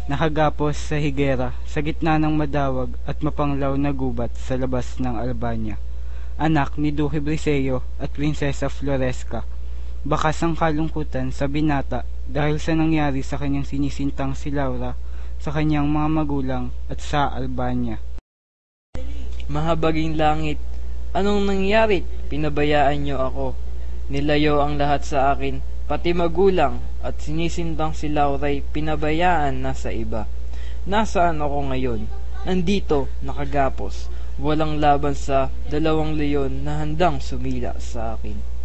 nakagapos sa higera sa gitna ng madawag at mapanglaw na gubat sa labas ng Albania, anak ni Duque Briseyo at Prinsesa Floresca. Bakas ang kalungkutan sa binata dahil sa nangyari sa kanyang sinisintang si Laura, sa kanyang mga magulang at sa Albania. Mahabaging langit, anong nangyari? Pinabayaan niyo ako. Nilayo ang lahat sa akin, pati magulang, at sinisintang si Laura'y pinabayaan na sa iba. Nasaan ako ngayon? Nandito, nakagapos, walang laban sa 2 leon na handang sumila sa akin.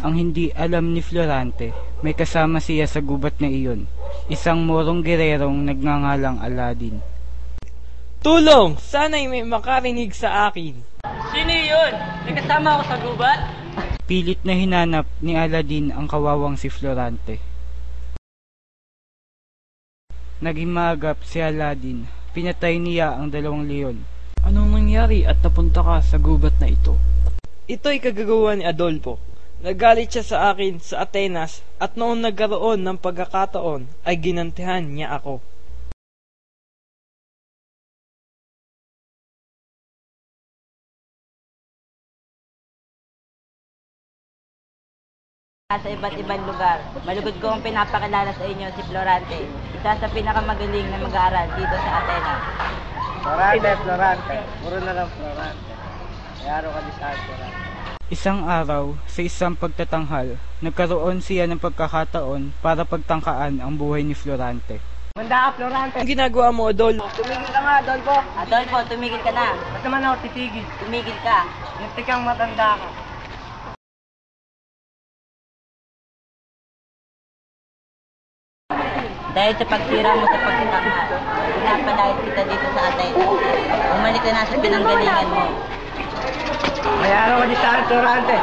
Ang hindi alam ni Florante, may kasama siya sa gubat na iyon, isang morong gererong nagngangalang Aladdin. Tulong! Sana'y may makarinig sa akin. Sino yun? May kasama ako sa gubat? Pilit na hinanap ni Aladdin ang kawawang si Florante. Naging maagap si Aladdin, pinatay niya ang 2 leon. Anong nangyari at napunta ka sa gubat na ito? Ito'y kagagawa ni Adolfo. Nagalit siya sa akin sa Atenas at noong nagkaroon ng pagkakataon ay ginantihan niya ako. Sa iba't ibang lugar, malugod ko ang pinapakilala sa inyo si Florante, isa sa pinakamagaling na mag-aaral dito sa Atenas. Florante, puro na lang Florante. Mayaro ka di sa Florante. Isang araw, sa isang pagtatanghal, nagkaroon siya ng pagkakataon para pagtangkaan ang buhay ni Florante. Manda ka, Florante. Ang ginagawa mo, Adolfo? Tumigil ka nga, Adolfo. Adolfo, tumigil ka na. Ba't naman ako titigil? Tumigil ka. Munti kang matanda ka. Dahil sa pagsira mo sa pagtatanghal, pinapalayas kita dito sa Atenas. Bumalik ka na sa pinanggalingan mo. Mayaro ka di sa Florante.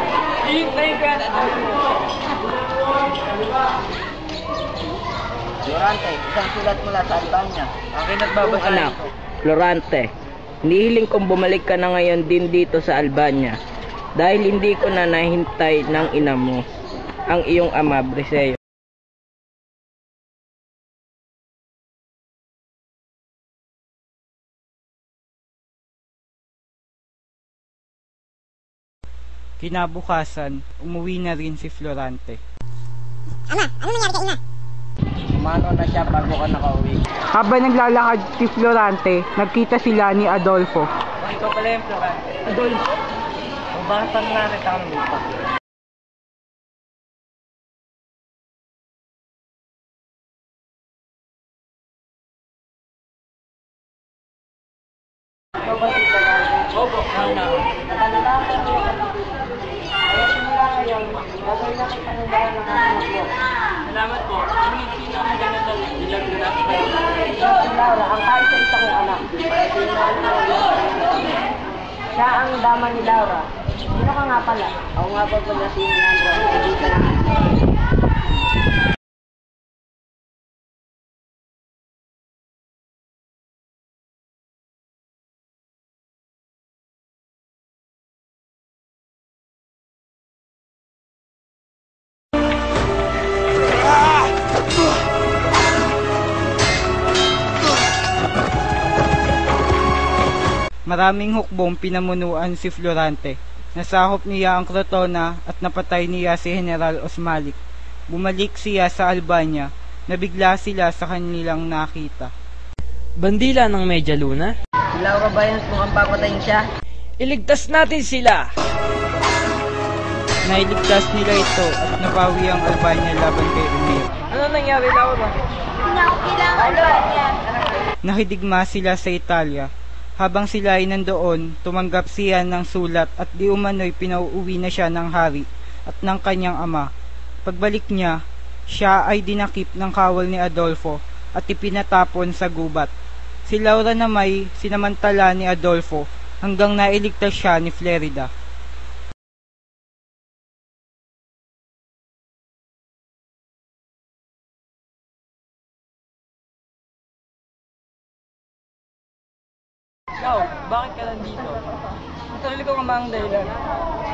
Florante, isang sulat mula sa Albania. Akin nagbabasa Anak, Florante, hinihiling kong bumalik ka na ngayon din dito sa Albania dahil hindi ko na nahintay ng ina mo, ang iyong ama Briseyo. Kinabukasan, umuwi na rin si Florante. Ama, ano nangyari kay ina? Umano na siya bago ka nakauwi. Habang naglalakad si Florante, nagkita sila ni Adolfo. Ikaw pala yung Florante. Adolfo? O bakit pa nangyari ka ng lupa? Salamat po. Sino ang ganito nilag na? Laura, ang kahit sa isa kong anak. Siya ang dama ni Laura. Sino ka nga pala? Ako nga pa pala si Leandro. Maraming hukbong pinamunuan si Florante. Nasahop niya ang Crotona at napatay niya si General Osmalik. Bumalik siya sa Albania, nabigla sila sa kanilang nakita. Bandila ng Media Luna? Si Laura ba yan mukhang papatayin siya? Iligtas natin sila! Nailigtas nila ito at nabawi ang Albania laban kay Umir. Ano nangyari, Laura? Nakidigma sila sa Italia. Habang sila ay nandoon, tumanggap siya ng sulat at di umano'y pinauuwi na siya ng hari at ng kanyang ama. Pagbalik niya, siya ay dinakip ng kawal ni Adolfo at ipinatapon sa gubat. Si Laura na may sinamantala ni Adolfo hanggang nailigtas siya ni Flerida. Ikaw, bakit ka nandito? Sarili ko nga mga dahilan.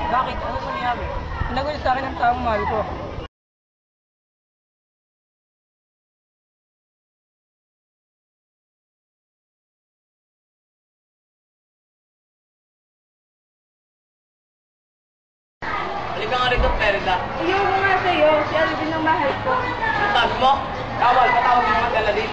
Bakit? Ano nangyari? Pinagulit sa akin ng taong mahal ko. Halika nga rito, Perda. Ayaw ko nga sa'yo, si Alvin ang mahal ko. Ang sabi mo? Kawal, patawag mo naman dala din.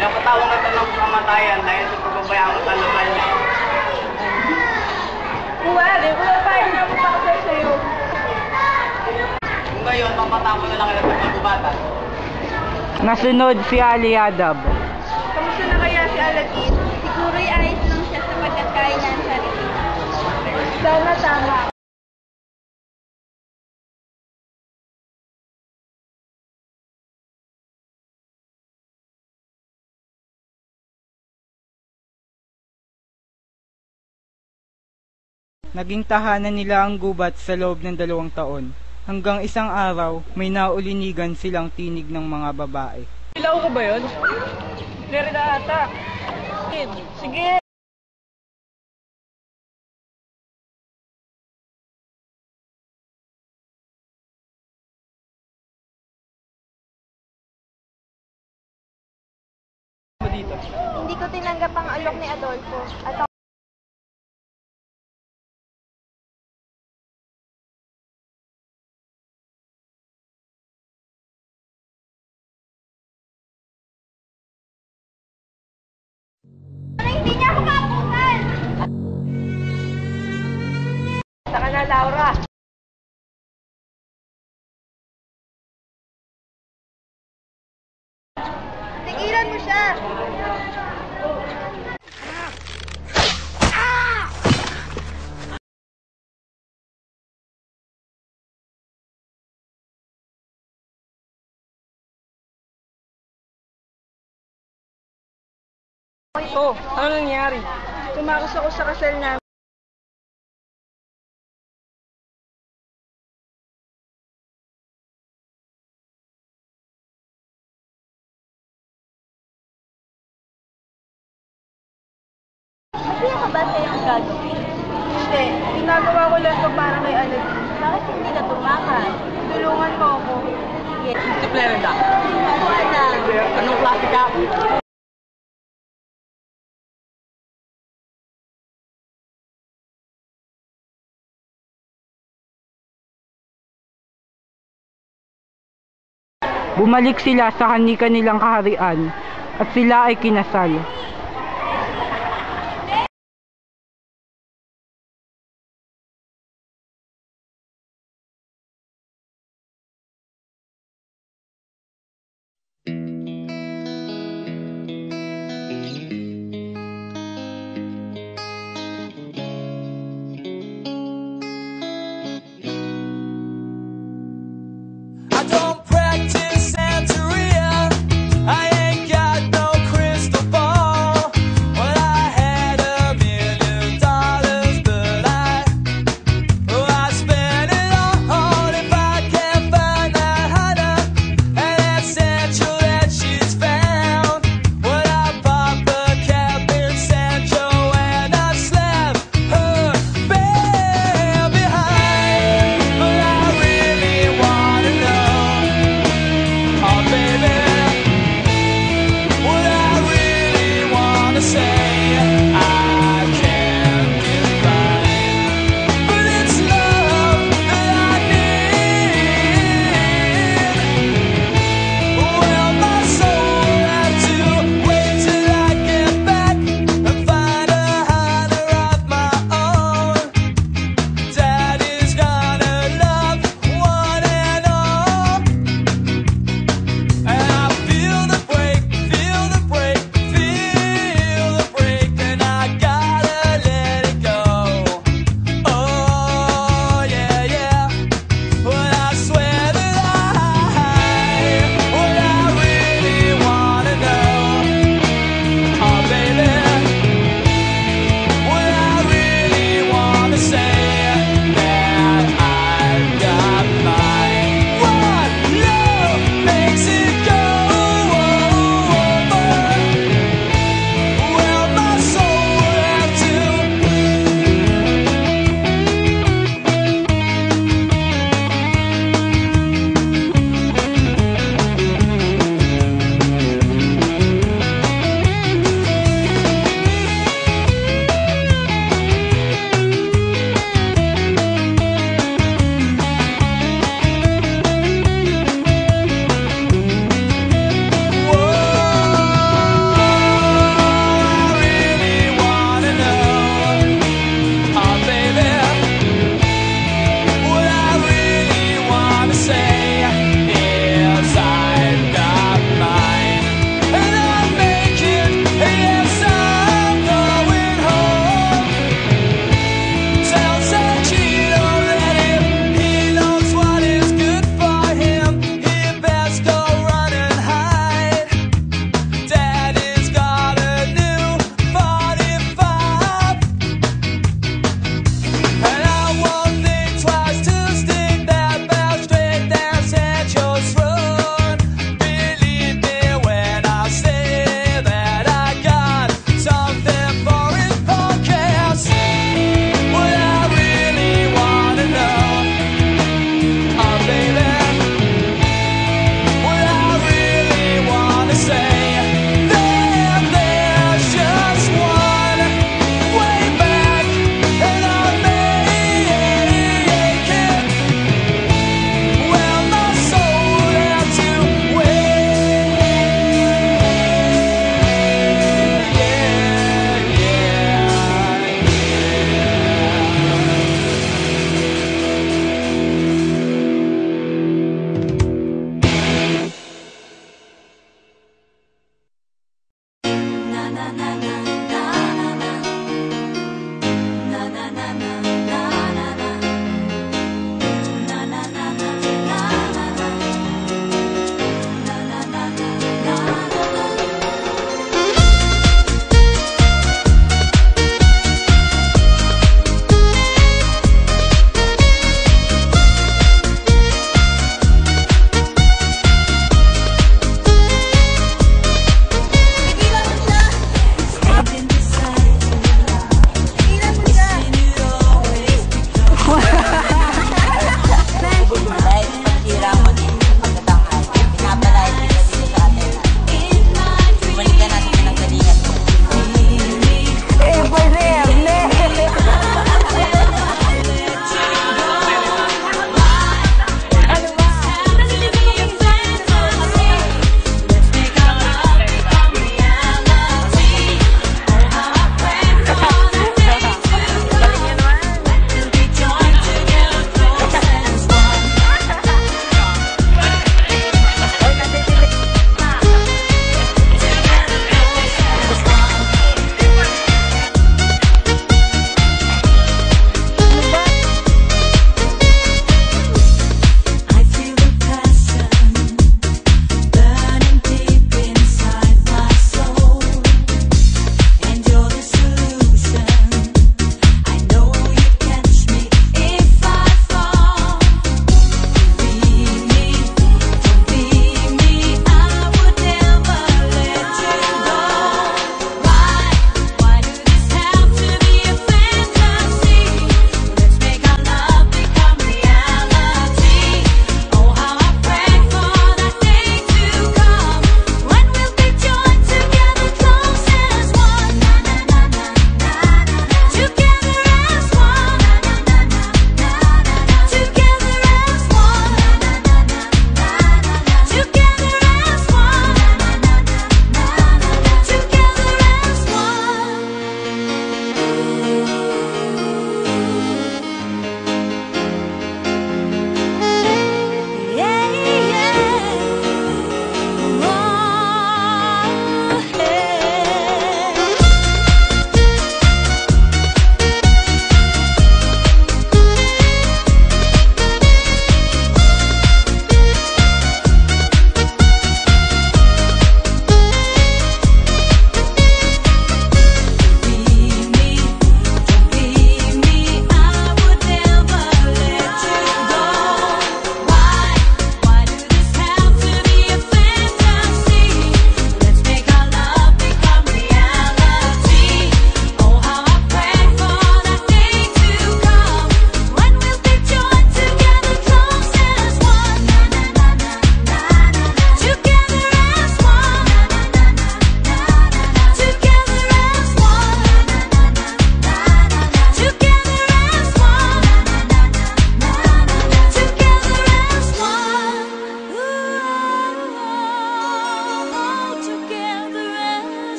Pinapatawag natin ng kamatayan dahil sa pagbabayaan mo sa luman niya. Kung wala, pumapayag na ako pakasal sa'yo. Kung gayon, papatawag na lang kita sa pagkubatan. Nasunod si Aliadab. Kamusta na kaya si Aladdin? Siguro'y ayos lang siya sapagkat kaya niya ang sarili. Sana tama. Naging tahanan nila ang gubat sa loob ng 2 taon. Hanggang isang araw, may naulinigan silang tinig ng mga babae. Ilaw ko ba yun? Nerida ata. Sige! Dito. Hindi ko tinanggap ang alok ni Adolfo. At hindi niya ako kapunan! Saka na, Laura. Tigilan mo siya! Oh, ano nangyari? Tumakas ako sa kasal namin. Masaya ka ba sa iyong gagawin? Hindi. Ginagawa ko lang ito para kay Aladdin. Bakit hindi ka tumakas? Tulungan mo ako. Sige. Si Perda. Wala. Anong klase ka? Bumalik sila sa kani-kanilang kaharian at sila ay kinasal.